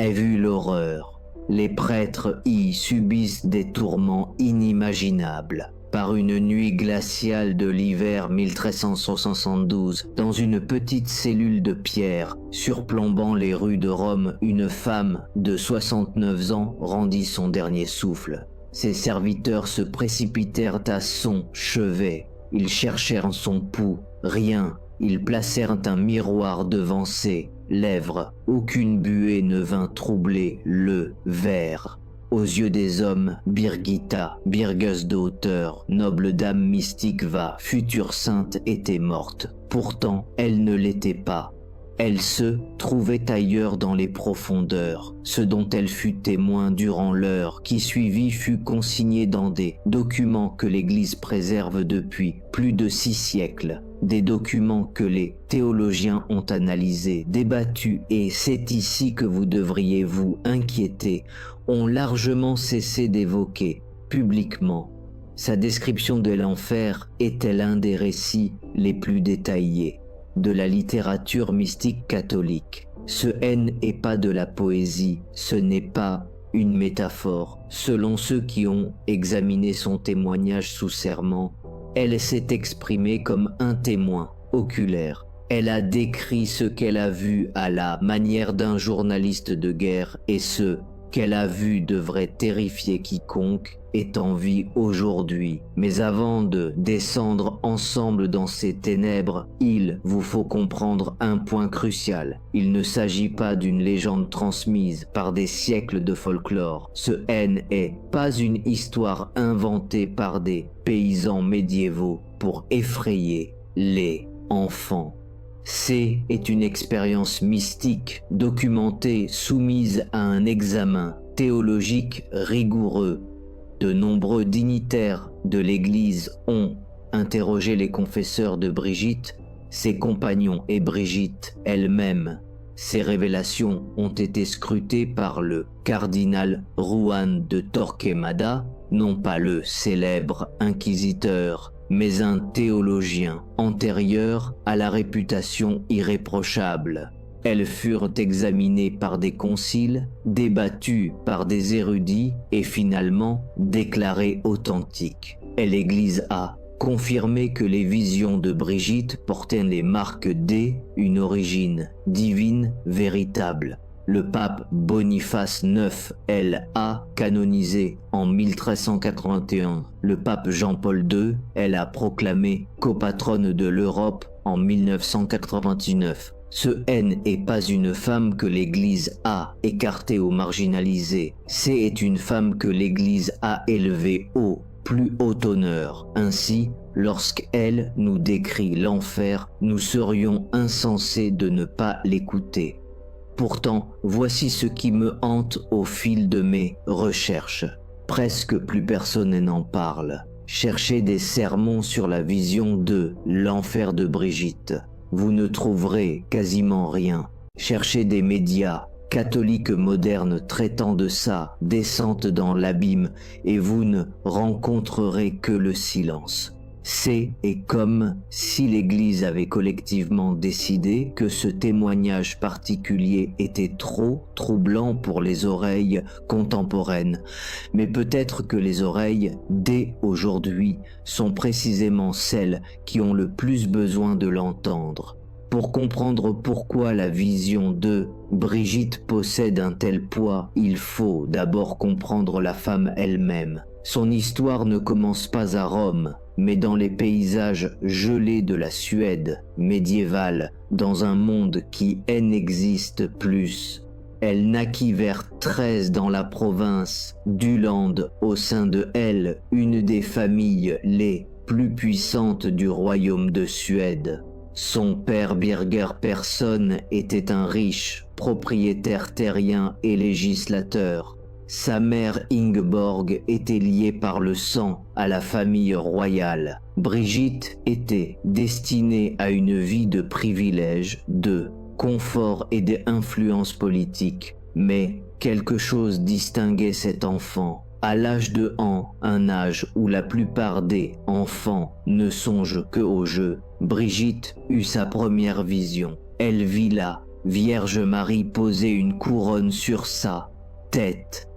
ait vu l'horreur. Les prêtres y subissent des tourments inimaginables. Par une nuit glaciale de l'hiver 1372, dans une petite cellule de pierre surplombant les rues de Rome, une femme de 69 ans rendit son dernier souffle. Ses serviteurs se précipitèrent à son chevet. Ils cherchèrent son pouls, rien. Ils placèrent un miroir devant ses lèvres. Aucune buée ne vint troubler le verre. Aux yeux des hommes, Birgitta, Birgus de hauteur, noble dame mystique va, future sainte, était morte. Pourtant, elle ne l'était pas. Elle se trouvait ailleurs dans les profondeurs. Ce dont elle fut témoin durant l'heure qui suivit fut consigné dans des documents que l'Église préserve depuis plus de 6 siècles. Des documents que les théologiens ont analysés, débattus, et c'est ici que vous devriez vous inquiéter, ont largement cessé d'évoquer publiquement. Sa description de l'enfer était l'un des récits les plus détaillés de la littérature mystique catholique. Ce n'est pas de la poésie, ce n'est pas une métaphore. Selon ceux qui ont examiné son témoignage sous serment, elle s'est exprimée comme un témoin oculaire. Elle a décrit ce qu'elle a vu à la manière d'un journaliste de guerre, et ce qu'elle a vu devrait terrifier quiconque est en vie aujourd'hui. Mais avant de descendre ensemble dans ces ténèbres, il vous faut comprendre un point crucial. Il ne s'agit pas d'une légende transmise par des siècles de folklore. Ce n'est pas une histoire inventée par des paysans médiévaux pour effrayer les enfants. C'est une expérience mystique, documentée, soumise à un examen théologique rigoureux. De nombreux dignitaires de l'Église ont interrogé les confesseurs de Brigitte, ses compagnons et Brigitte elle-même. Ces révélations ont été scrutées par le cardinal Juan de Torquemada, non pas le célèbre inquisiteur, mais un théologien antérieur à la réputation irréprochable. Elles furent examinées par des conciles, débattues par des érudits et finalement déclarées authentiques. Et l'Église a confirmé que les visions de Brigitte portaient les marques d'une origine divine véritable. Le pape Boniface IX l'a canonisé en 1381. Le pape Jean-Paul II l'a proclamé copatronne de l'Europe en 1999. Ce n'est pas une femme que l'Église a écartée ou marginalisée. C'est une femme que l'Église a élevée au plus haut honneur. Ainsi, lorsqu'elle nous décrit l'enfer, nous serions insensés de ne pas l'écouter. Pourtant, voici ce qui me hante au fil de mes recherches. Presque plus personne n'en parle. Cherchez des sermons sur la vision de l'enfer de Brigitte. Vous ne trouverez quasiment rien. Cherchez des médias catholiques modernes traitant de ça, descente dans l'abîme, et vous ne rencontrerez que le silence. C'est comme si l'Église avait collectivement décidé que ce témoignage particulier était trop troublant pour les oreilles contemporaines. Mais peut-être que les oreilles, dès aujourd'hui, sont précisément celles qui ont le plus besoin de l'entendre. Pour comprendre pourquoi la vision de Brigitte possède un tel poids, il faut d'abord comprendre la femme elle-même. Son histoire ne commence pas à Rome, mais dans les paysages gelés de la Suède médiévale, dans un monde qui n'existe plus. Elle naquit vers 13 dans la province d'Uland, au sein de elle, une des familles les plus puissantes du royaume de Suède. Son père Birger Persson était un riche propriétaire terrien et législateur. Sa mère Ingeborg était liée par le sang à la famille royale. Brigitte était destinée à une vie de privilèges, de confort et d'influence politique. Mais quelque chose distinguait cet enfant. À l'âge de un âge où la plupart des enfants ne songent que au jeu, Brigitte eut sa première vision. Elle vit la Vierge Marie posait une couronne sur sa tête.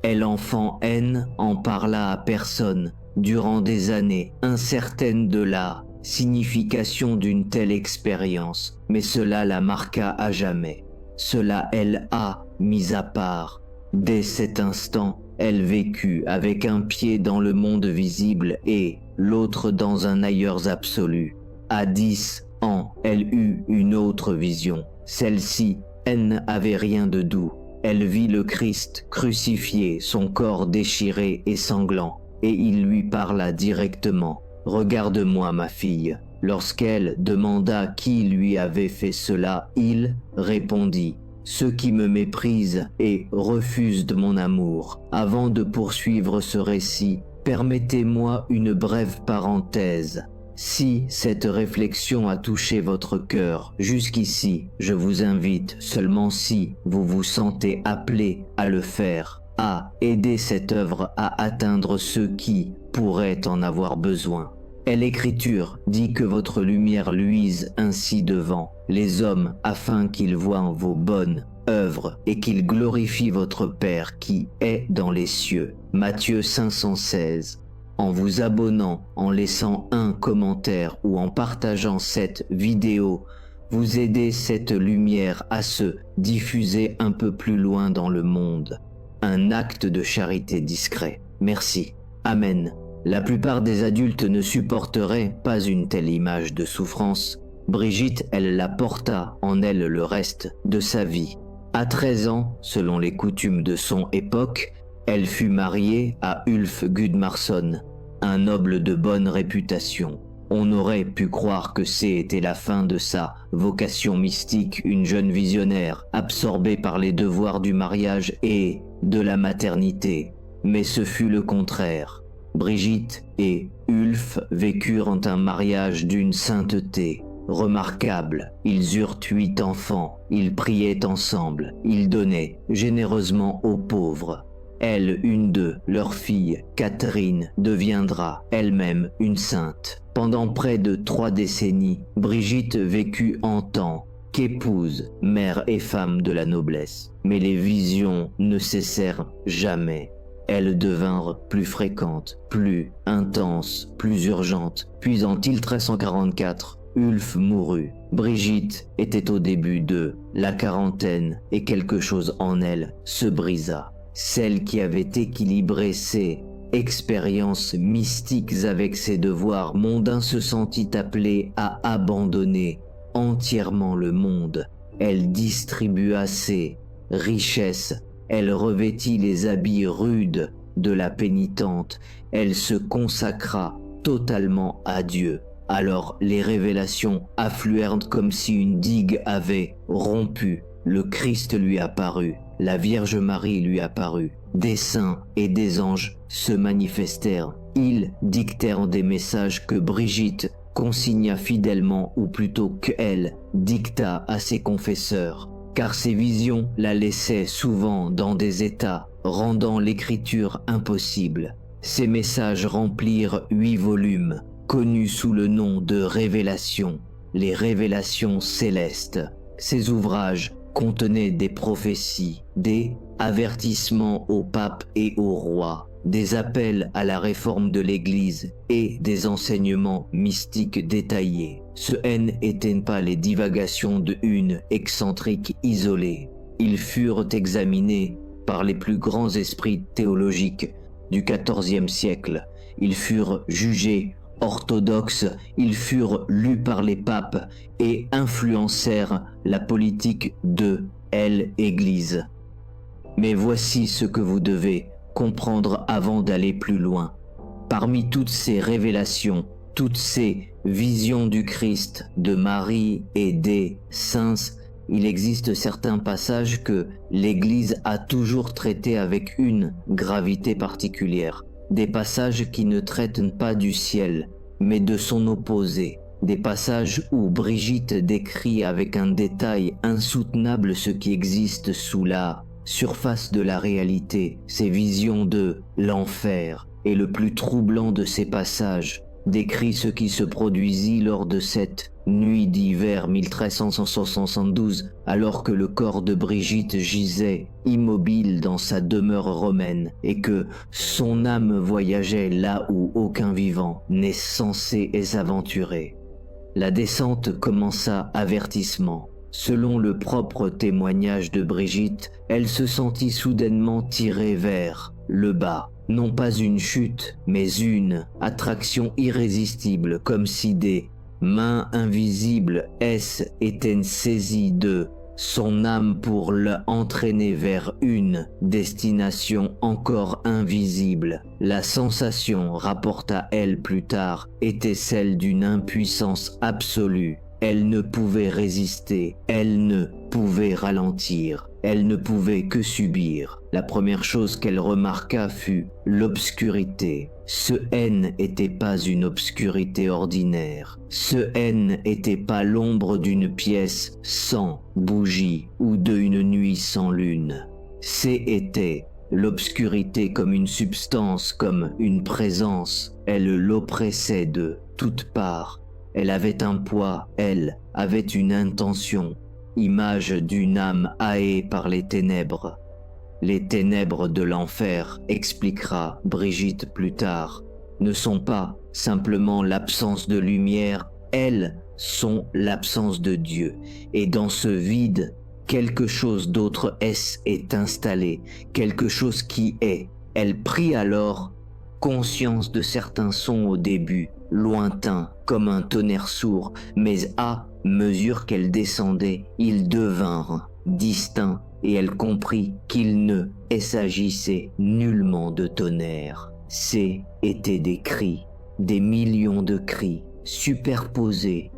Et l'enfant N en parla à personne durant des années, incertaine de la signification d'une telle expérience, mais cela la marqua à jamais. Cela elle a mis à part. Dès cet instant, elle vécut avec un pied dans le monde visible et l'autre dans un ailleurs absolu. À 10 ans, elle eut une autre vision. Celle-ci, elle n'avait rien de doux. Elle vit le Christ crucifié, son corps déchiré et sanglant, et il lui parla directement. « Regarde-moi, ma fille. » Lorsqu'elle demanda qui lui avait fait cela, il répondit « Ceux qui me méprisent et refusent de mon amour. » Avant de poursuivre ce récit, permettez-moi une brève parenthèse. Si cette réflexion a touché votre cœur jusqu'ici, je vous invite, seulement si vous vous sentez appelé à le faire, à aider cette œuvre à atteindre ceux qui pourraient en avoir besoin. Et l'Écriture dit que votre lumière luise ainsi devant les hommes afin qu'ils voient vos bonnes œuvres et qu'ils glorifient votre Père qui est dans les cieux. Matthieu 516. En vous abonnant, en laissant un commentaire ou en partageant cette vidéo, vous aidez cette lumière à se diffuser un peu plus loin dans le monde. Un acte de charité discret. Merci. Amen. La plupart des adultes ne supporteraient pas une telle image de souffrance. Brigitte, elle la porta en elle le reste de sa vie. À 13 ans, selon les coutumes de son époque, elle fut mariée à Ulf Gudmarsson, un noble de bonne réputation. On aurait pu croire que c'était la fin de sa vocation mystique, une jeune visionnaire, absorbée par les devoirs du mariage et de la maternité. Mais ce fut le contraire. Brigitte et Ulf vécurent un mariage d'une sainteté remarquable. Ils eurent 8 enfants, ils priaient ensemble, ils donnaient généreusement aux pauvres. Elle, une d'eux, leur fille, Catherine, deviendra elle-même une sainte. Pendant près de 3 décennies, Brigitte vécut en tant qu'épouse, mère et femme de la noblesse. Mais les visions ne cessèrent jamais. Elles devinrent plus fréquentes, plus intenses, plus urgentes. Puis en 1344, Ulf mourut. Brigitte était au début de la quarantaine et quelque chose en elle se brisa. Celle qui avait équilibré ses expériences mystiques avec ses devoirs mondains se sentit appelée à abandonner entièrement le monde. Elle distribua ses richesses, elle revêtit les habits rudes de la pénitente, elle se consacra totalement à Dieu. Alors les révélations affluèrent comme si une digue avait rompu. Le Christ lui apparut, la Vierge Marie lui apparut, des saints et des anges se manifestèrent. Ils dictèrent des messages que Brigitte consigna fidèlement, ou plutôt qu'elle dicta à ses confesseurs, car ces visions la laissaient souvent dans des états rendant l'écriture impossible. Ces messages remplirent 8 volumes, connus sous le nom de Révélations, les Révélations célestes. Ces ouvrages contenaient des prophéties, des avertissements au pape et au roi, des appels à la réforme de l'Église et des enseignements mystiques détaillés. Ce n'étaient pas les divagations d'une excentrique isolée. Ils furent examinés par les plus grands esprits théologiques du XIVe siècle. Ils furent jugés orthodoxes, ils furent lus par les papes et influencèrent la politique de l'Église. Mais voici ce que vous devez comprendre avant d'aller plus loin. Parmi toutes ces révélations, toutes ces visions du Christ, de Marie et des saints, il existe certains passages que l'Église a toujours traités avec une gravité particulière. Des passages qui ne traitent pas du ciel, mais de son opposé. Des passages où Brigitte décrit avec un détail insoutenable ce qui existe sous la surface de la réalité, ses visions de l'enfer. Et le plus troublant de ces passages décrit ce qui se produisit lors de cette nuit d'hiver 1372, alors que le corps de Brigitte gisait immobile dans sa demeure romaine et que son âme voyageait là où aucun vivant n'est censé s'aventurer. La descente commença avertissement. Selon le propre témoignage de Brigitte, elle se sentit soudainement tirée vers le bas. Non pas une chute, mais une attraction irrésistible, comme si des mains invisibles étaient saisies de son âme pour l'entraîner vers une destination encore invisible. La sensation, rapporta elle plus tard, était celle d'une impuissance absolue. Elle ne pouvait résister, elle ne pouvait ralentir, elle ne pouvait que subir. La première chose qu'elle remarqua fut l'obscurité. Ce haine n'était pas une obscurité ordinaire. Ce haine n'était pas l'ombre d'une pièce sans bougie ou d'une nuit sans lune. C'était l'obscurité comme une substance, comme une présence. Elle l'oppressait de toutes parts. Elle avait un poids, elle avait une intention, image d'une âme haée par les ténèbres. Les ténèbres de l'enfer, expliquera Brigitte plus tard, ne sont pas simplement l'absence de lumière, elles sont l'absence de Dieu. Et dans ce vide, quelque chose d'autre est installé, quelque chose qui est. Elle prit alors conscience de certains sons au début, lointains comme un tonnerre sourd, mais à mesure qu'elle descendait, ils devinrent distincts et elle comprit qu'il ne s'agissait nullement de tonnerre. C'étaient des cris, des millions de cris, superposés,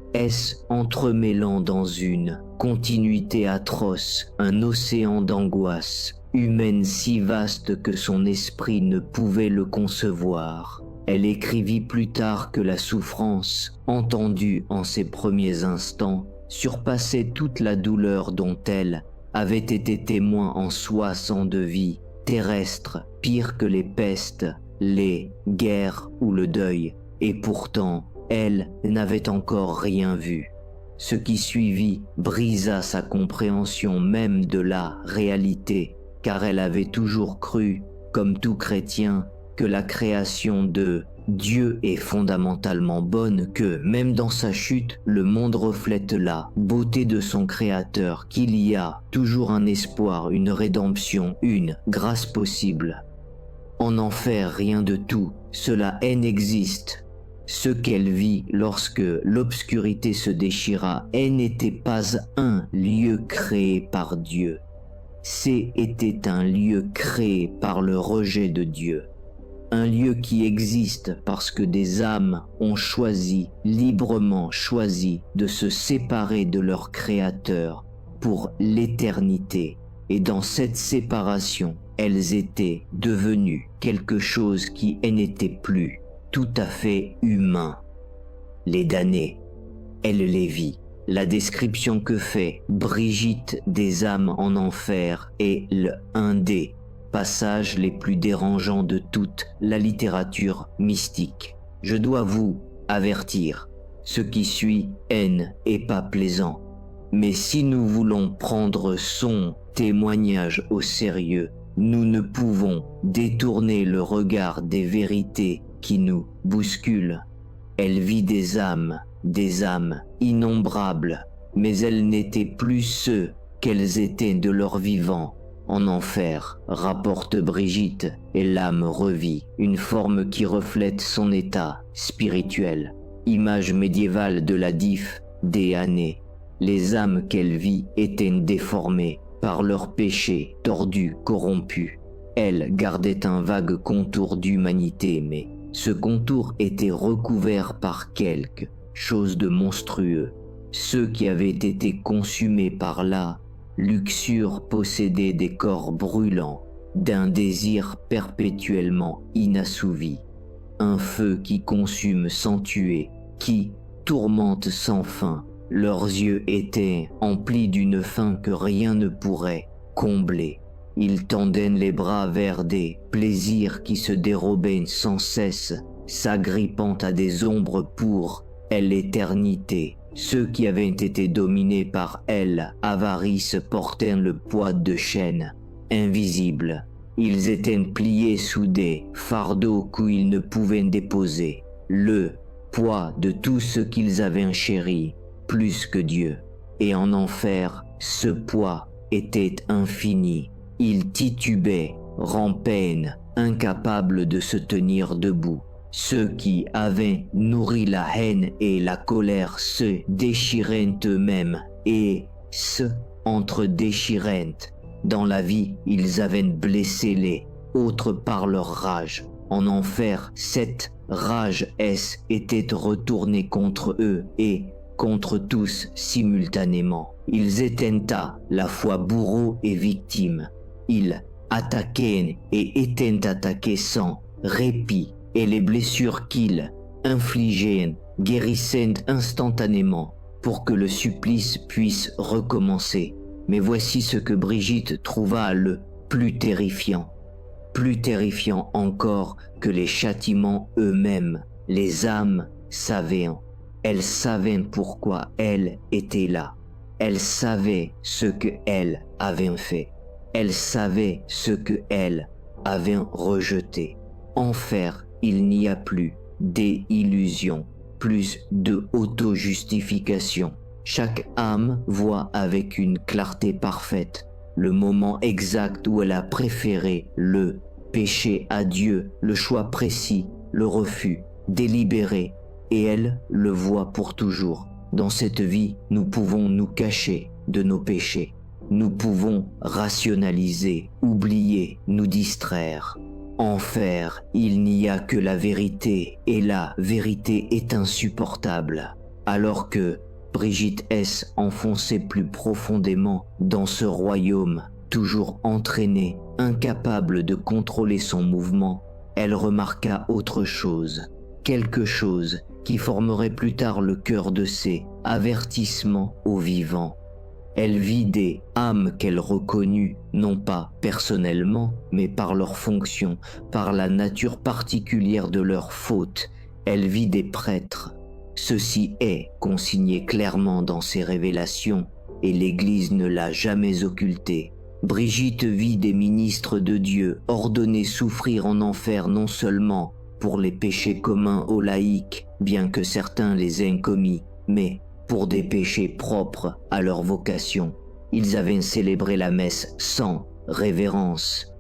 entremêlant dans une continuité atroce, un océan d'angoisse, humaine si vaste que son esprit ne pouvait le concevoir. Elle écrivit plus tard que la souffrance, entendue en ses premiers instants, surpassait toute la douleur dont elle avait été témoin en 60 vies terrestres, pire que les pestes, les guerres ou le deuil. Et pourtant, elle n'avait encore rien vu. Ce qui suivit brisa sa compréhension même de la réalité, car elle avait toujours cru, comme tout chrétien, que la création de Dieu est fondamentalement bonne, que même dans sa chute, le monde reflète la beauté de son Créateur, qu'il y a toujours un espoir, une rédemption, une grâce possible. En enfer, rien de tout cela n'existe. Ce qu'elle vit lorsque l'obscurité se déchira, n'était pas un lieu créé par Dieu. C'était un lieu créé par le rejet de Dieu. Un lieu qui existe parce que des âmes ont choisi, librement choisi, de se séparer de leur Créateur pour l'éternité. Et dans cette séparation, elles étaient devenues quelque chose qui n'était plus tout à fait humain. Les damnés, elle les vit. La description que fait Brigitte des âmes en enfer est un des passages les plus dérangeants de toute la littérature mystique. Je dois vous avertir, ce qui suit n'est pas plaisant. Mais si nous voulons prendre son témoignage au sérieux, nous ne pouvons détourner le regard des vérités qui nous bousculent. Elle vit des âmes innombrables, mais elles n'étaient plus ceux qu'elles étaient de leur vivant. En enfer, rapporte Brigitte, et l'âme revit, une forme qui reflète son état spirituel. Image médiévale de la des années. Les âmes qu'elle vit étaient déformées par leurs péchés, tordus, corrompus. Elle gardait un vague contour d'humanité, mais ce contour était recouvert par quelque chose de monstrueux. Ceux qui avaient été consumés par la luxure possédaient des corps brûlants, d'un désir perpétuellement inassouvi. Un feu qui consume sans tuer, qui tourmente sans fin. Leurs yeux étaient emplis d'une faim que rien ne pourrait combler. Ils tendaient les bras vers des plaisirs qui se dérobaient sans cesse s'agrippant à des ombres pour l'éternité. Ceux qui avaient été dominés par avarice portaient le poids de chaînes invisibles. Ils étaient pliés sous des fardeaux qu'ils ne pouvaient déposer. Le poids de tout ce qu'ils avaient chéri, plus que Dieu. Et en enfer, ce poids était infini. Ils titubaient, rampaient, incapables de se tenir debout. Ceux qui avaient nourri la haine et la colère se déchiraient eux-mêmes et se entre-déchiraient. Dans la vie, ils avaient blessé les autres par leur rage. En enfer, cette rage était retournée contre eux et contre tous simultanément. Ils étaient à la fois bourreaux et victimes. Ils attaquaient et étaient attaqués sans répit, et les blessures qu'ils infligeaient guérissaient instantanément pour que le supplice puisse recommencer. Mais voici ce que Brigitte trouva le plus terrifiant encore que les châtiments eux-mêmes. Les âmes savaient. Elles savaient pourquoi elles étaient là. Elles savaient ce que elles avaient fait. Elles savaient ce que elles avaient rejeté. Enfer, il n'y a plus d'illusion, plus de auto-justification. Chaque âme voit avec une clarté parfaite le moment exact où elle a préféré le péché à Dieu, le choix précis, le refus délibéré, et elle le voit pour toujours. Dans cette vie, nous pouvons nous cacher de nos péchés. Nous pouvons rationaliser, oublier, nous distraire. Enfer, il n'y a que la vérité, et la vérité est insupportable. Alors que Brigitte enfonçait plus profondément dans ce royaume, toujours entraînée, incapable de contrôler son mouvement, elle remarqua autre chose, quelque chose qui formerait plus tard le cœur de ses avertissements aux vivants. Elle vit des âmes qu'elle reconnut, non pas personnellement, mais par leur fonction, par la nature particulière de leur faute. Elle vit des prêtres. Ceci est consigné clairement dans ses révélations, et l'Église ne l'a jamais occulté. Brigitte vit des ministres de Dieu ordonnés souffrir en enfer non seulement pour les péchés communs aux laïcs, bien que certains les aient commis, mais pour des péchés propres à leur vocation. Ils avaient célébré la messe sans révérence.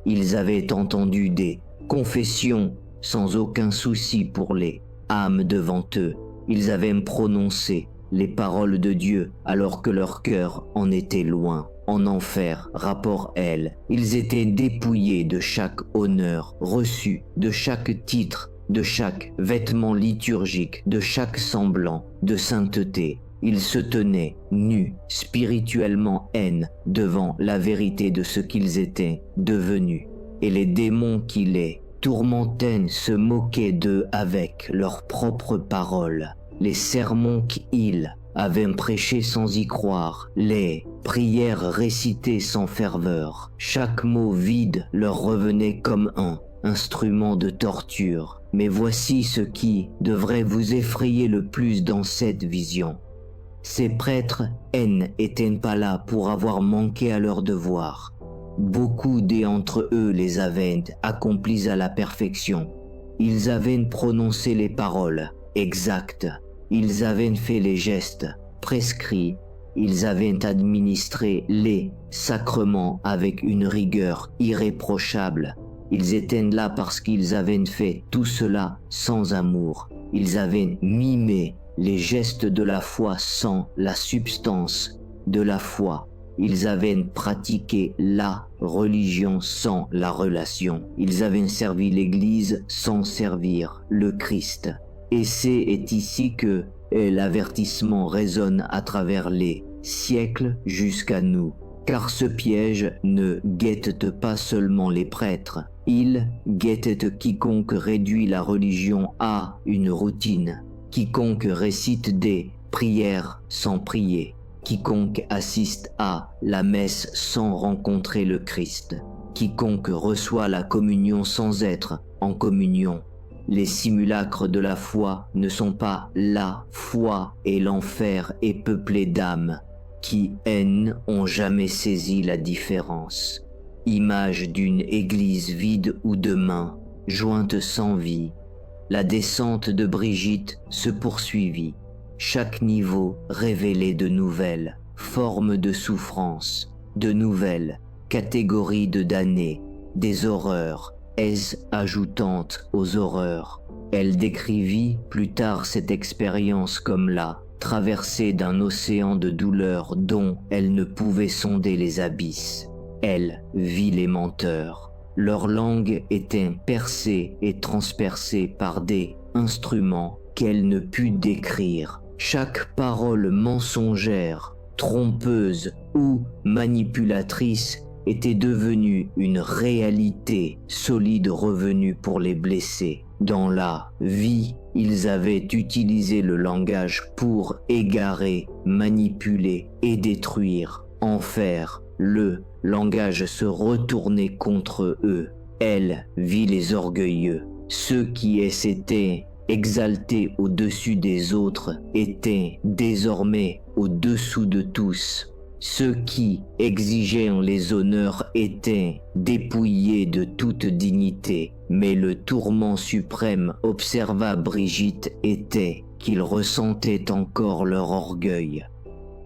Ils avaient entendu des confessions sans aucun souci pour les âmes devant eux. Ils avaient prononcé les paroles de Dieu alors que leur cœur en était loin. En enfer, rapport elle, ils étaient dépouillés de chaque honneur reçu, de chaque titre, de chaque vêtement liturgique, de chaque semblant de sainteté. Ils se tenaient nus, spirituellement haine, devant la vérité de ce qu'ils étaient devenus. Et les démons qui les tourmentaient se moquaient d'eux avec leurs propres paroles. Les sermons qu'ils avaient prêchés sans y croire, les prières récitées sans ferveur, chaque mot vide leur revenait comme un instrument de torture. Mais voici ce qui devrait vous effrayer le plus dans cette vision. Ces prêtres n'étaient pas là pour avoir manqué à leur devoir. Beaucoup d'entre eux les avaient accomplis à la perfection. Ils avaient prononcé les paroles exactes. Ils avaient fait les gestes prescrits. Ils avaient administré les sacrements avec une rigueur irréprochable. Ils étaient là parce qu'ils avaient fait tout cela sans amour. Ils avaient mimé les gestes de la foi sans la substance de la foi. Ils avaient pratiqué la religion sans la relation. Ils avaient servi l'Église sans servir le Christ. Et c'est ici que l'avertissement résonne à travers les siècles jusqu'à nous. Car ce piège ne guette pas seulement les prêtres, il guette quiconque réduit la religion à une routine, quiconque récite des prières sans prier, quiconque assiste à la messe sans rencontrer le Christ, quiconque reçoit la communion sans être en communion. Les simulacres de la foi ne sont pas la foi et l'enfer est peuplé d'âmes qui, haine, ont jamais saisi la différence. Image d'une église vide ou de mains, jointes sans vie. La descente de Brigitte se poursuivit. Chaque niveau révélait de nouvelles formes de souffrance, de nouvelles catégories de damnés, des horreurs, ajoutantes aux horreurs. Elle décrivit plus tard cette expérience comme la traversée d'un océan de douleurs dont elle ne pouvait sonder les abysses. Elle vit les menteurs. Leur langue était percée et transpercée par des instruments qu'elle ne put décrire. Chaque parole mensongère, trompeuse ou manipulatrice était devenue une réalité solide revenue pour les blessés. Dans la vie, ils avaient utilisé le langage pour égarer, manipuler et détruire, en faire. Le langage se retournait contre eux. Elle vit les orgueilleux. Ceux qui s'étaient exaltés au-dessus des autres étaient désormais au-dessous de tous. Ceux qui exigeaient les honneurs étaient dépouillés de toute dignité, mais le tourment suprême, observa Brigitte, était qu'ils ressentaient encore leur orgueil.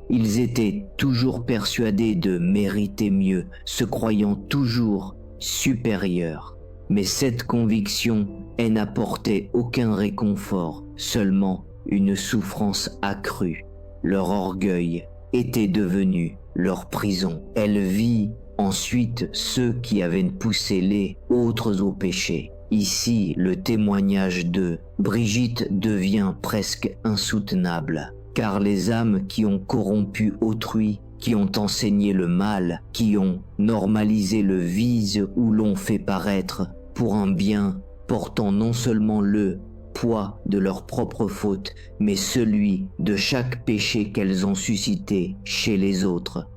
Ils étaient toujours persuadés de mériter mieux, se croyant toujours supérieurs. Mais cette conviction n'apportait aucun réconfort, seulement une souffrance accrue. Leur orgueil était devenu leur prison. Elle vit ensuite ceux qui avaient poussé les autres au péché. Ici, le témoignage de Brigitte devient presque insoutenable, car les âmes qui ont corrompu autrui, qui ont enseigné le mal, qui ont normalisé le vice ou l'ont fait paraître pour un bien portant non seulement le poids de leur propre faute, mais celui de chaque péché qu'elles ont suscité chez les autres.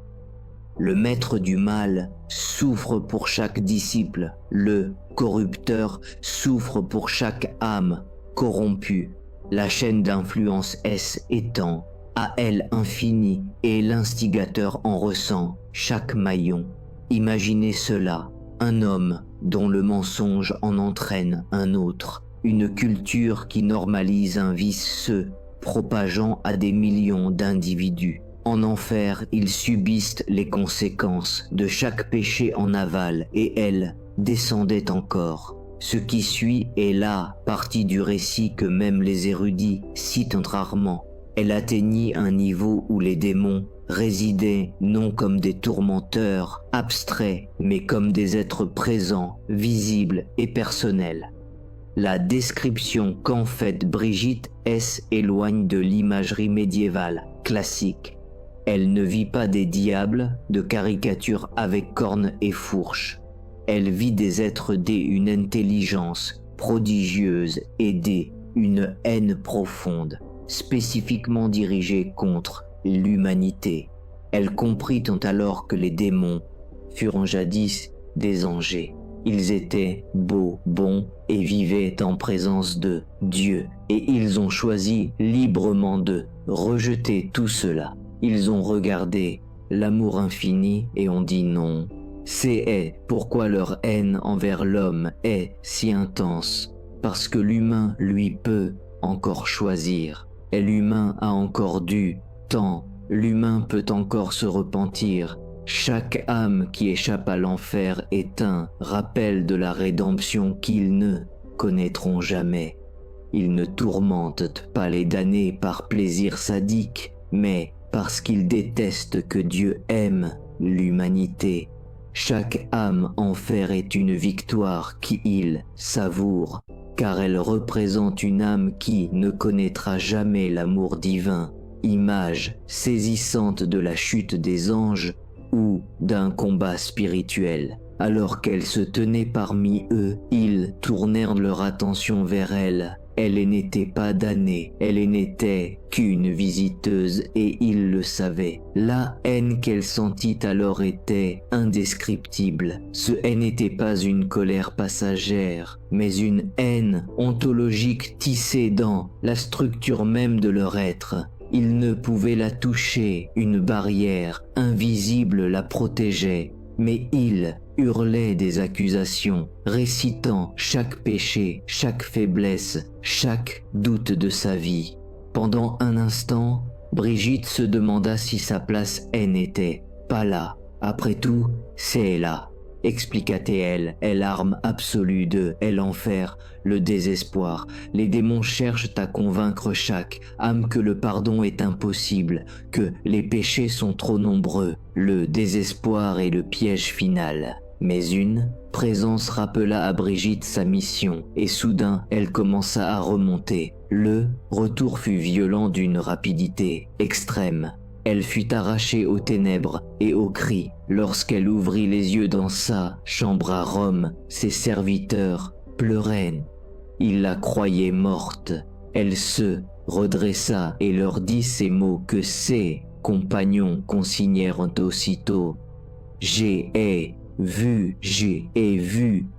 Le maître du mal souffre pour chaque disciple, le corrupteur souffre pour chaque âme corrompue. La chaîne d'influence étend à elle infinie et l'instigateur en ressent chaque maillon. Imaginez cela, un homme dont le mensonge en entraîne un autre, une culture qui normalise un vice se propageant à des millions d'individus. En enfer, ils subissent les conséquences de chaque péché en aval et elle descendait encore. Ce qui suit est la partie du récit que même les érudits citent rarement. Elle atteignit un niveau où les démons résidaient non comme des tourmenteurs abstraits, mais comme des êtres présents, visibles et personnels. La description qu'en fait Brigitte éloigne de l'imagerie médiévale classique. Elle ne vit pas des diables, de caricatures avec cornes et fourches. Elle vit des êtres d'une intelligence prodigieuse et une haine profonde, spécifiquement dirigée contre l'humanité. Elle comprit alors que les démons furent jadis des anges. Ils étaient beaux, bons et vivaient en présence de Dieu, et ils ont choisi librement de rejeter tout cela. Ils ont regardé l'amour infini et ont dit non. C'est pourquoi leur haine envers l'homme est si intense, parce que l'humain, lui, peut encore choisir. Et l'humain a encore du temps. L'humain peut encore se repentir. Chaque âme qui échappe à l'enfer est un rappel de la rédemption qu'ils ne connaîtront jamais. Ils ne tourmentent pas les damnés par plaisir sadique, mais parce qu'ils détestent que Dieu aime l'humanité. Chaque âme enfer est une victoire qu'ils savourent, car elle représente une âme qui ne connaîtra jamais l'amour divin, image saisissante de la chute des anges ou d'un combat spirituel. Alors qu'elle se tenait parmi eux, ils tournèrent leur attention vers elle Elle n'était pas damnée, elle n'était qu'une visiteuse et il le savait. La haine qu'elle sentit alors était indescriptible. Ce haine n'était pas une colère passagère, mais une haine ontologique tissée dans la structure même de leur être. Ils ne pouvaient la toucher, une barrière invisible la protégeait. Mais il hurlait des accusations, récitant chaque péché, chaque faiblesse, chaque doute de sa vie. Pendant un instant, Brigitte se demanda si sa place n'était pas là. Après tout, c'est là, expliqua-t-elle, est l'arme absolue de l'enfer, le désespoir. Les démons cherchent à convaincre chaque âme que le pardon est impossible, que les péchés sont trop nombreux. Le désespoir est le piège final. Mais une présence rappela à Brigitte sa mission, et soudain elle commença à remonter. Le retour fut violent d'une rapidité extrême. Elle fut arrachée aux ténèbres et aux cris. Lorsqu'elle ouvrit les yeux dans sa chambre à Rome, ses serviteurs pleuraient. Ils la croyaient morte. Elle se redressa et leur dit ces mots que ses compagnons consignèrent aussitôt. J'ai vu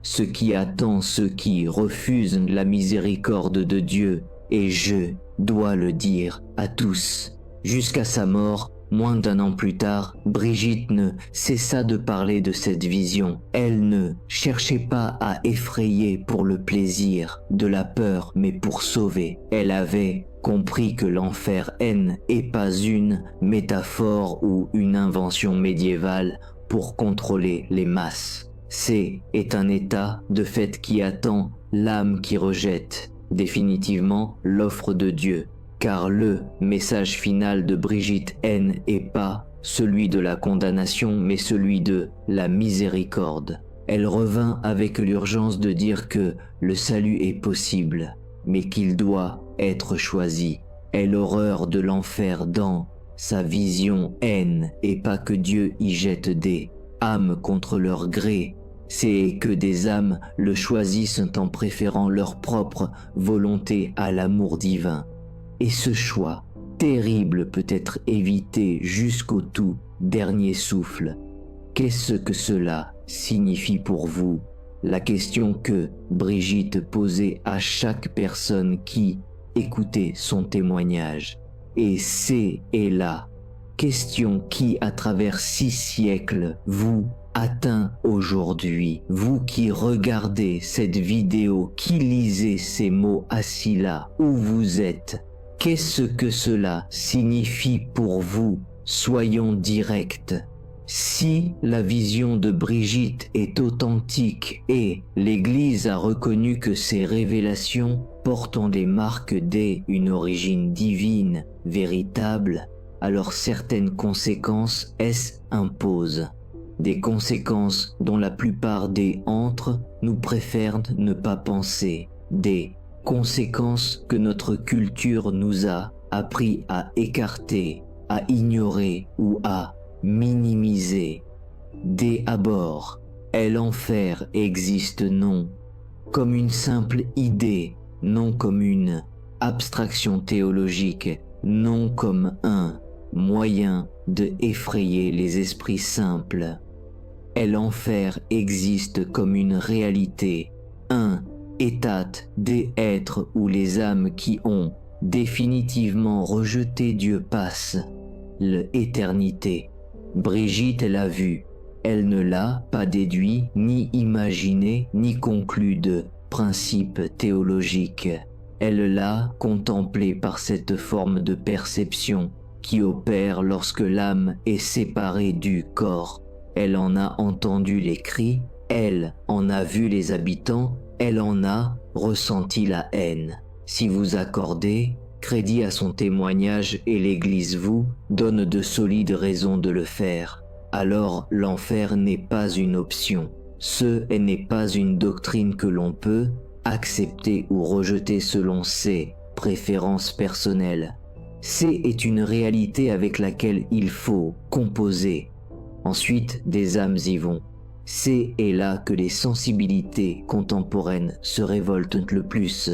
ce qui attend ceux qui refusent la miséricorde de Dieu, et je dois le dire à tous. Jusqu'à sa mort, moins d'un an plus tard, Brigitte ne cessa de parler de cette vision. Elle ne cherchait pas à effrayer pour le plaisir, de la peur, mais pour sauver. Elle avait compris que l'enfer n'est pas une métaphore ou une invention médiévale pour contrôler les masses. C'est un état de fait qui attend l'âme qui rejette définitivement l'offre de Dieu. Car le message final de Brigitte n'est pas celui de la condamnation, mais celui de la miséricorde. Elle revint avec l'urgence de dire que le salut est possible, mais qu'il doit être choisi. Et l'horreur de l'enfer dans sa vision et pas que Dieu y jette des âmes contre leur gré. C'est que des âmes le choisissent en préférant leur propre volonté à l'amour divin. Et ce choix terrible peut être évité jusqu'au tout dernier souffle. Qu'est-ce que cela signifie pour vous? La question que Brigitte posait à chaque personne qui écoutait son témoignage. Et c'est la question qui, à travers 6 siècles, vous atteint aujourd'hui. Vous qui regardez cette vidéo, qui lisez ces mots assis là, où vous êtes. Qu'est-ce que cela signifie pour vous? Soyons directs. Si la vision de Brigitte est authentique et l'Église a reconnu que ces révélations portent des marques d'une origine divine, véritable, alors certaines conséquences imposent. Des conséquences dont la plupart des antres nous préfèrent ne pas penser. Des conséquences que notre culture nous a appris à écarter, à ignorer ou à minimiser. Dès abord, l'enfer existe non comme une simple idée, non comme une abstraction théologique, non comme un moyen de effrayer les esprits simples. L'enfer existe comme une réalité, un état des êtres où les âmes qui ont définitivement rejeté Dieu passent l'éternité. Brigitte l'a vu, elle ne l'a pas déduit, ni imaginé, ni conclu de principe théologique. Elle l'a contemplé par cette forme de perception qui opère lorsque l'âme est séparée du corps. Elle en a entendu les cris, elle en a vu les habitants, elle en a ressenti la haine. Si vous accordez crédit à son témoignage et l'Église vous donne de solides raisons de le faire, alors l'enfer n'est pas une option. Ce n'est pas une doctrine que l'on peut accepter ou rejeter selon ses préférences personnelles. C'est une réalité avec laquelle il faut composer. Ensuite, des âmes y vont. C'est là que les sensibilités contemporaines se révoltent le plus.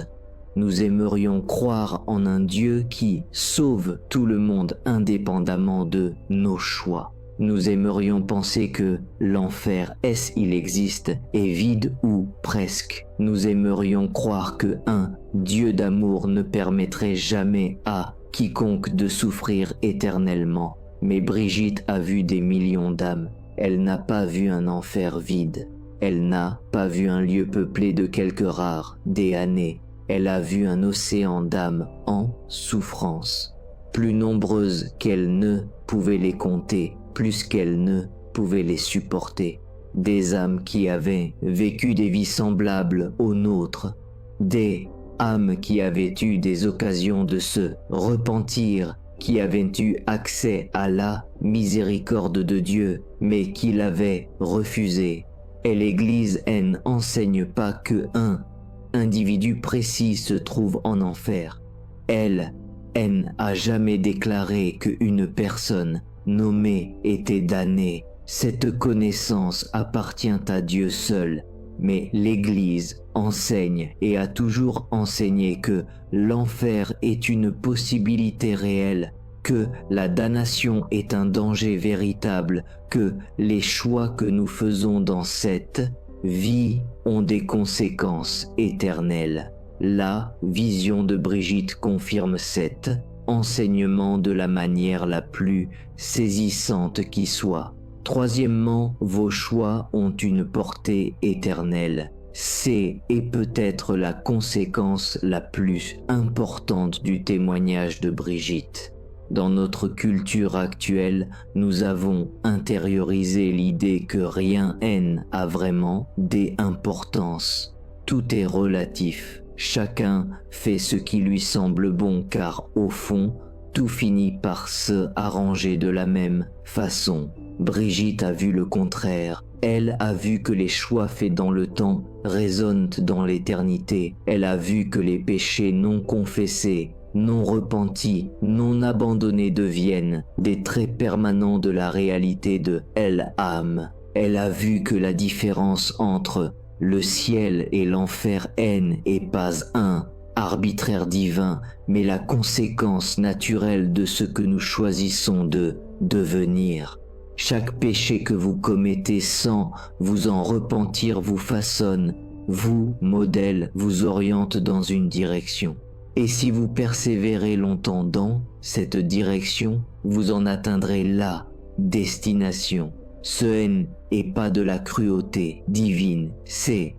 Nous aimerions croire en un Dieu qui sauve tout le monde indépendamment de nos choix. Nous aimerions penser que l'enfer, il existe, est vide ou presque. Nous aimerions croire que un Dieu d'amour ne permettrait jamais à quiconque de souffrir éternellement. Mais Brigitte a vu des millions d'âmes. Elle n'a pas vu un enfer vide. Elle n'a pas vu un lieu peuplé de quelques rares, des années. Elle a vu un océan d'âmes en souffrance, plus nombreuses qu'elle ne pouvait les compter, plus qu'elle ne pouvait les supporter. Des âmes qui avaient vécu des vies semblables aux nôtres, des âmes qui avaient eu des occasions de se repentir, qui avaient eu accès à la miséricorde de Dieu, mais qui l'avaient refusé. Et l'Église n'enseigne pas que un individu précis se trouve en enfer. Elle n'a jamais déclaré qu'une personne nommée était damnée. Cette connaissance appartient à Dieu seul, mais l'Église enseigne et a toujours enseigné que l'enfer est une possibilité réelle, que la damnation est un danger véritable, que les choix que nous faisons dans cette vie ont des conséquences éternelles. La vision de Brigitte confirme cet enseignement de la manière la plus saisissante qui soit. Troisièmement, vos choix ont une portée éternelle. C'est et peut-être la conséquence la plus importante du témoignage de Brigitte. Dans notre culture actuelle, nous avons intériorisé l'idée que rien n'a vraiment d'importance. Tout est relatif. Chacun fait ce qui lui semble bon car, au fond, tout finit par se arranger de la même façon. Brigitte a vu le contraire. Elle a vu que les choix faits dans le temps résonnent dans l'éternité. Elle a vu que les péchés non confessés, non repentis, non abandonnés deviennent des traits permanents de la réalité de l'âme. Elle a vu que la différence entre le ciel et l'enfer n'est pas un arbitraire divin, mais la conséquence naturelle de ce que nous choisissons de devenir. Chaque péché que vous commettez sans vous en repentir vous façonne, vous modèle, vous oriente dans une direction. Et si vous persévérez longtemps dans cette direction, vous en atteindrez la destination. Ce n'est pas de la cruauté divine, c'est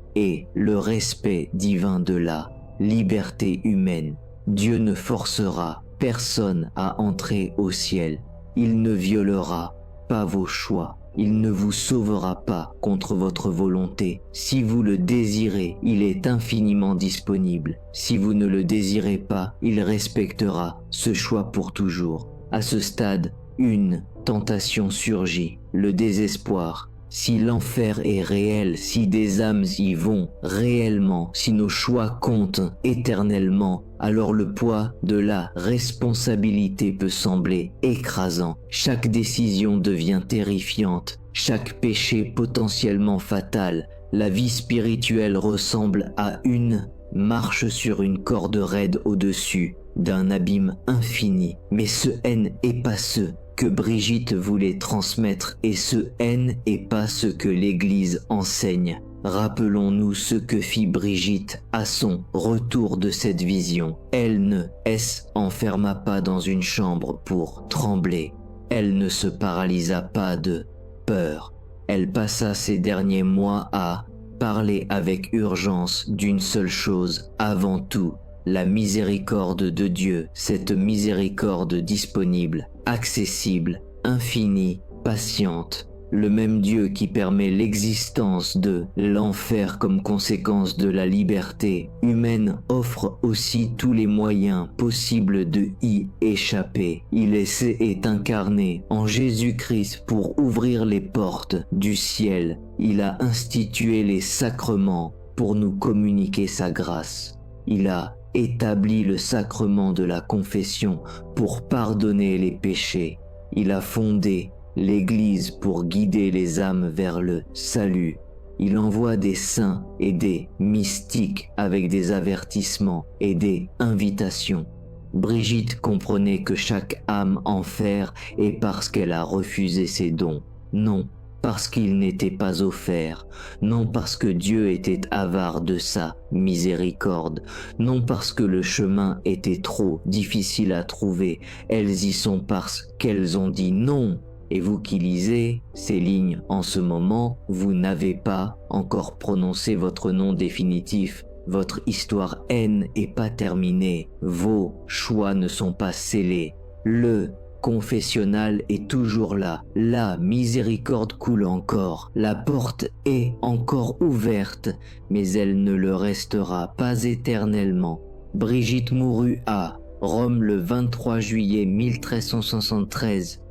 le respect divin de la liberté humaine. Dieu ne forcera personne à entrer au ciel. Il ne violera pas vos choix. Il ne vous sauvera pas contre votre volonté. Si vous le désirez, il est infiniment disponible. Si vous ne le désirez pas, il respectera ce choix pour toujours. À ce stade, une tentation surgit, le désespoir. Si l'enfer est réel, si des âmes y vont réellement, si nos choix comptent éternellement, alors le poids de la responsabilité peut sembler écrasant. Chaque décision devient terrifiante, chaque péché potentiellement fatal. La vie spirituelle ressemble à une marche sur une corde raide au-dessus d'un abîme infini. Mais ce n'est pas ce que Brigitte voulait transmettre et ce n'est pas ce que l'Église enseigne. Rappelons-nous ce que fit Brigitte à son retour de cette vision. Elle ne s'enferma pas dans une chambre pour trembler. Elle ne se paralysa pas de peur. Elle passa ses derniers mois à parler avec urgence d'une seule chose, avant tout, la miséricorde de Dieu, cette miséricorde disponible, accessible, infinie, patiente. Le même Dieu qui permet l'existence de l'enfer comme conséquence de la liberté humaine offre aussi tous les moyens possibles de y échapper. Il est incarné en Jésus-Christ pour ouvrir les portes du ciel. Il a institué les sacrements pour nous communiquer sa grâce. Il a établi le sacrement de la confession pour pardonner les péchés. Il a fondé l'Église pour guider les âmes vers le salut. Il envoie des saints et des mystiques avec des avertissements et des invitations. Brigitte comprenait que chaque âme enfer est parce qu'elle a refusé ses dons. Non, parce qu'il n'était pas offert. Non, parce que Dieu était avare de sa miséricorde. Non, parce que le chemin était trop difficile à trouver. Elles y sont parce qu'elles ont dit non. Et vous qui lisez ces lignes en ce moment, vous n'avez pas encore prononcé votre nom définitif. Votre histoire N n'est pas terminée. Vos choix ne sont pas scellés. Le confessionnal est toujours là. La miséricorde coule encore. La porte est encore ouverte, mais elle ne le restera pas éternellement. Brigitte mourut à Rome le 23 juillet 1373.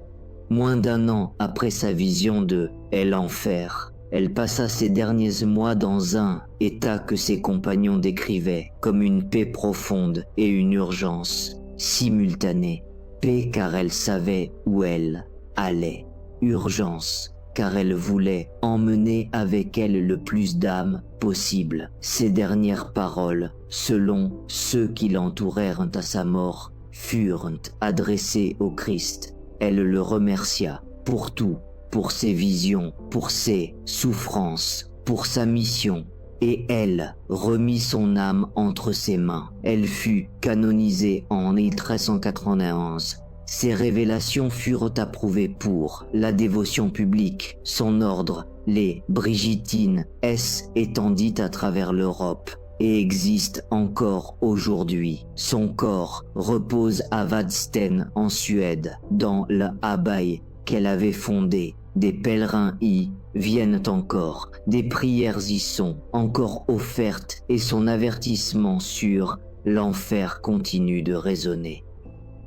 Moins d'un an après sa vision de l'enfer, elle passa ses derniers mois dans un état que ses compagnons décrivaient comme une paix profonde et une urgence simultanée. Paix car elle savait où elle allait. Urgence car elle voulait emmener avec elle le plus d'âmes possible. Ses dernières paroles, selon ceux qui l'entourèrent à sa mort, furent adressées au Christ. Elle le remercia pour tout, pour ses visions, pour ses souffrances, pour sa mission. Et elle remit son âme entre ses mains. Elle fut canonisée en 1391. Ses révélations furent approuvées pour la dévotion publique. Son ordre, les Brigittines, s'étendit à travers l'Europe et existe encore aujourd'hui. Son corps repose à Vadsten en Suède, dans l'abbaye qu'elle avait fondée. Des pèlerins y viennent encore, des prières y sont encore offertes et son avertissement sur l'enfer continue de résonner.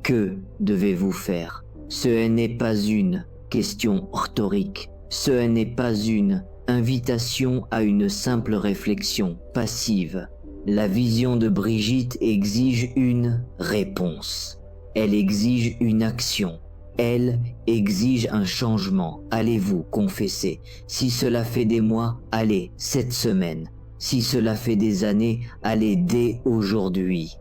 Que devez-vous faire? Ce n'est pas une question rhétorique, ce n'est pas une invitation à une simple réflexion passive. La vision de Brigitte exige une réponse. Elle exige une action. Elle exige un changement. Allez-vous confesser? Si cela fait des mois, allez cette semaine. Si cela fait des années, allez dès aujourd'hui.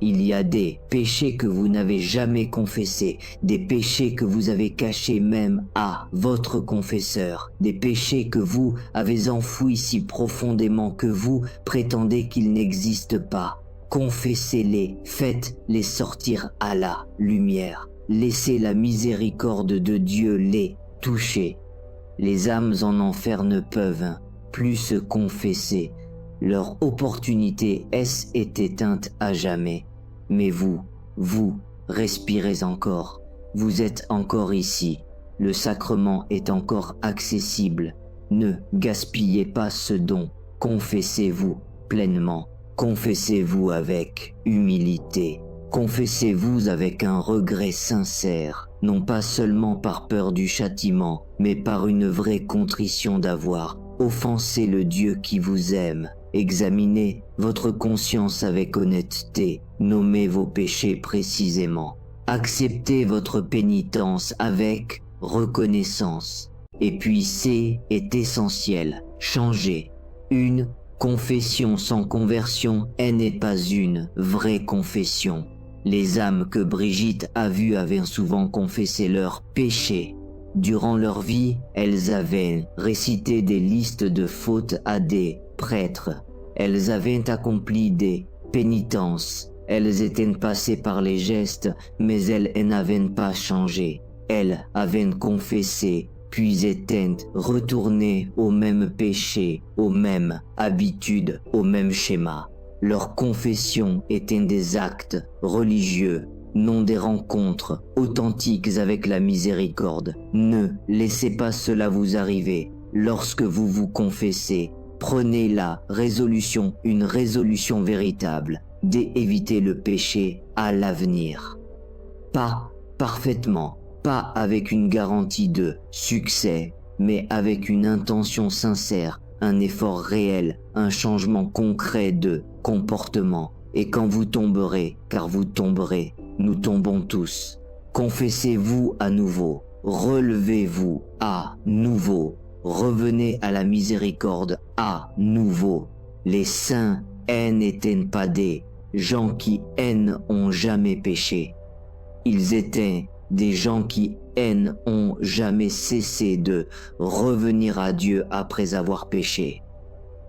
Il y a des péchés que vous n'avez jamais confessés, des péchés que vous avez cachés même à votre confesseur, des péchés que vous avez enfouis si profondément que vous prétendez qu'ils n'existent pas. Confessez-les, faites-les sortir à la lumière. Laissez la miséricorde de Dieu les toucher. Les âmes en enfer ne peuvent plus se confesser. Leur opportunité est éteinte à jamais. Mais vous respirez encore. Vous êtes encore ici. Le sacrement est encore accessible. Ne gaspillez pas ce don. Confessez-vous pleinement. Confessez-vous avec humilité. Confessez-vous avec un regret sincère, non pas seulement par peur du châtiment, mais par une vraie contrition d'avoir offensé le Dieu qui vous aime. Examinez votre conscience avec honnêteté, nommez vos péchés précisément. Acceptez votre pénitence avec reconnaissance. Et puis est essentiel, changez. Une confession sans conversion, elle n'est pas une vraie confession. Les âmes que Brigitte a vues avaient souvent confessé leurs péchés. Durant leur vie, elles avaient récité des listes de fautes à des prêtres. Elles avaient accompli des pénitences. Elles étaient passées par les gestes, mais elles n'avaient pas changé. Elles avaient confessé, puis étaient retournées au même péché, aux mêmes habitudes, au même schéma. Leur confession était des actes religieux, non des rencontres authentiques avec la miséricorde. Ne laissez pas cela vous arriver. Lorsque vous vous confessez, prenez la résolution, une résolution véritable, d'éviter le péché à l'avenir. Pas parfaitement, pas avec une garantie de succès, mais avec une intention sincère, un effort réel, un changement concret de comportement. Et quand vous tomberez, car vous tomberez, nous tombons tous, confessez-vous à nouveau, relevez-vous à nouveau, revenez à la miséricorde à nouveau. Les saints hainent et tiennent pas des gens qui hainent ont jamais péché. Ils étaient des gens qui hainent ont jamais cessé de revenir à Dieu après avoir péché.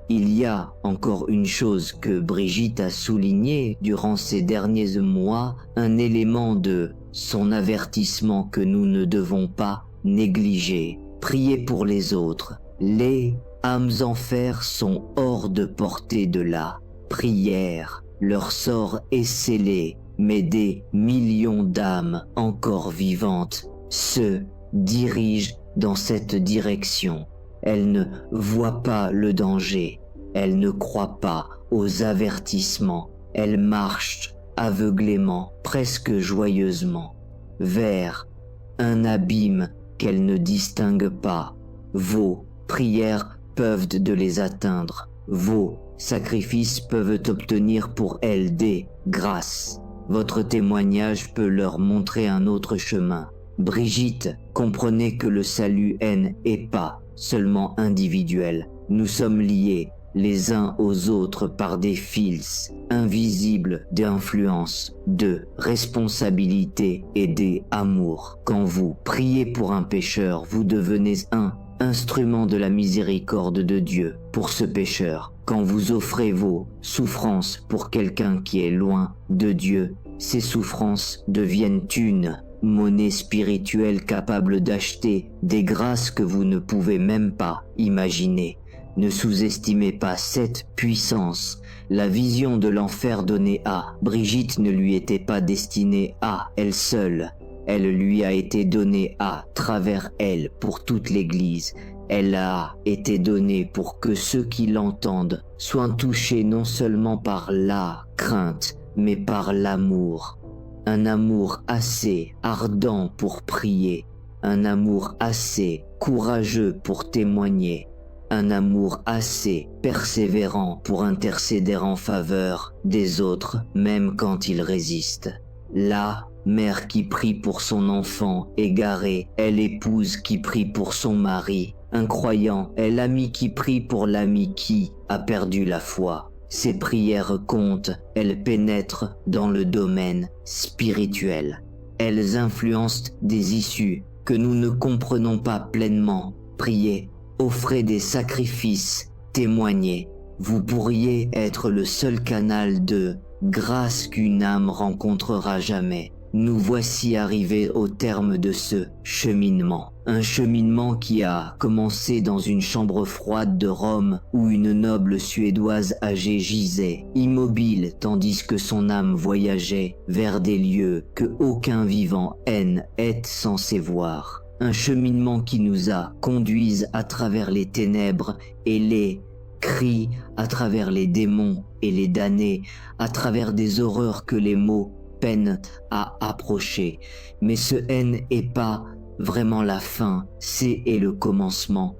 Il y a encore une chose que Brigitte a souligné durant ces derniers mois, un élément de son avertissement que nous ne devons pas négliger. Priez pour les autres. Les âmes en fer sont hors de portée de la prière. Leur sort est scellé, mais des millions d'âmes encore vivantes se dirigent dans cette direction. Elles ne voient pas le danger, elles ne croient pas aux avertissements, elles marchent aveuglément, presque joyeusement, vers un abîme qu'elles ne distinguent pas. Vos prières peuvent de les atteindre, vos sacrifices peuvent obtenir pour elles des grâces. Votre témoignage peut leur montrer un autre chemin. Brigitte, comprenez que le salut n'est pas seulement individuel. Nous sommes liés les uns aux autres par des fils invisibles d'influence, de responsabilité et d'amour. Quand vous priez pour un pécheur, vous devenez un instrument de la miséricorde de Dieu pour ce pécheur. Quand vous offrez vos souffrances pour quelqu'un qui est loin de Dieu, ces souffrances deviennent une monnaie spirituelle capable d'acheter des grâces que vous ne pouvez même pas imaginer. Ne sous-estimez pas cette puissance. La vision de l'enfer donnée à Brigitte ne lui était pas destinée à elle seule. Elle lui a été donnée à travers elle pour toute l'Église. Elle a été donnée pour que ceux qui l'entendent soient touchés non seulement par la crainte, mais par l'amour. Un amour assez ardent pour prier, un amour assez courageux pour témoigner, un amour assez persévérant pour intercéder en faveur des autres, même quand ils résistent. La mère qui prie pour son enfant égaré est l'épouse qui prie pour son mari. Un croyant est l'ami qui prie pour l'ami qui a perdu la foi. Ces prières comptent, elles pénètrent dans le domaine spirituel. Elles influencent des issues que nous ne comprenons pas pleinement. Priez, offrez des sacrifices, témoignez. Vous pourriez être le seul canal de grâce qu'une âme rencontrera jamais. Nous voici arrivés au terme de ce cheminement. Un cheminement qui a commencé dans une chambre froide de Rome où une noble Suédoise âgée gisait, immobile, tandis que son âme voyageait vers des lieux que aucun vivant est censé voir. Un cheminement qui nous a conduits à travers les ténèbres et les cris, à travers les démons et les damnés, à travers des horreurs que les mots peinent à approcher. Mais ce n'est pas vraiment la fin, c'est le commencement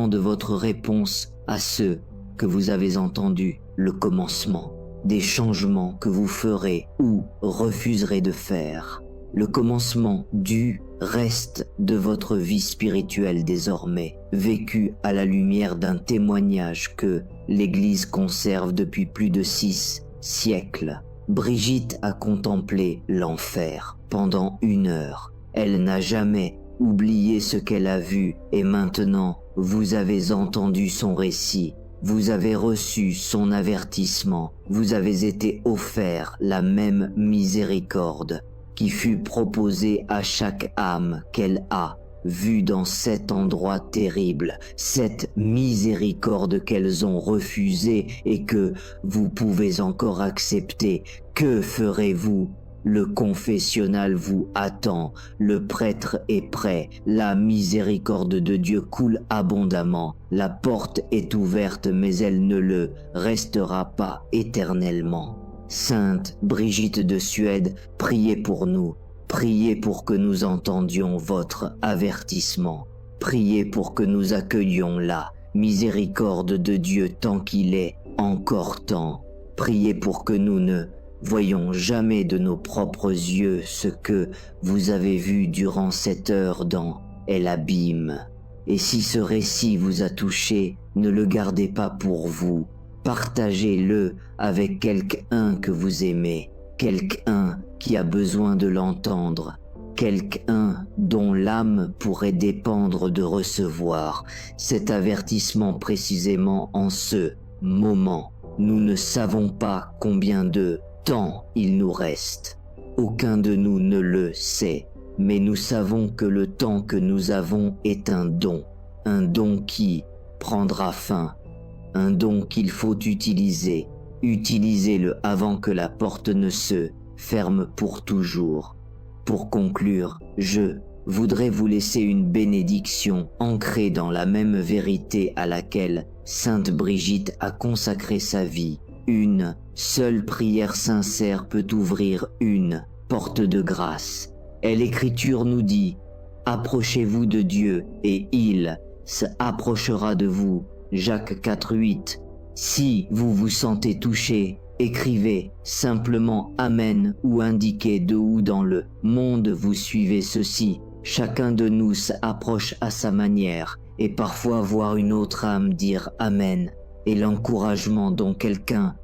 de votre réponse à ceux que vous avez entendus, le commencement des changements que vous ferez ou refuserez de faire, le commencement du reste de votre vie spirituelle désormais, vécu à la lumière d'un témoignage que l'Église conserve depuis plus de 6 siècles. Brigitte a contemplé l'enfer pendant 1 heure. Elle n'a jamais oublié ce qu'elle a vu et maintenant vous avez entendu son récit. Vous avez reçu son avertissement. Vous avez été offert la même miséricorde qui fut proposée à chaque âme qu'elle a vue dans cet endroit terrible, cette miséricorde qu'elles ont refusée et que vous pouvez encore accepter. Que ferez-vous? Le confessionnal vous attend, le prêtre est prêt, la miséricorde de Dieu coule abondamment, la porte est ouverte mais elle ne le restera pas éternellement. Sainte Brigitte de Suède, priez pour nous, priez pour que nous entendions votre avertissement, priez pour que nous accueillions la miséricorde de Dieu tant qu'il est encore temps, priez pour que nous ne voyons jamais de nos propres yeux ce que vous avez vu durant cette heure dans l'abîme. Et si ce récit vous a touché, ne le gardez pas pour vous. Partagez-le avec quelqu'un que vous aimez, quelqu'un qui a besoin de l'entendre, quelqu'un dont l'âme pourrait dépendre de recevoir cet avertissement précisément en ce moment. Nous ne savons pas combien de temps il nous reste. Aucun de nous ne le sait, mais nous savons que le temps que nous avons est un don qui prendra fin, un don qu'il faut utiliser. Utilisez-le avant que la porte ne se ferme pour toujours. Pour conclure, je voudrais vous laisser une bénédiction ancrée dans la même vérité à laquelle Sainte Brigitte a consacré sa vie. Une seule prière sincère peut ouvrir une porte de grâce. Et l'Écriture nous dit « Approchez-vous de Dieu et il s'approchera de vous ». Jacques 4,8. Si vous vous sentez touché, écrivez simplement Amen ou indiquez de où dans le monde vous suivez ceci. Chacun de nous s'approche à sa manière et parfois voir une autre âme dire Amen et l'encouragement dont quelqu'un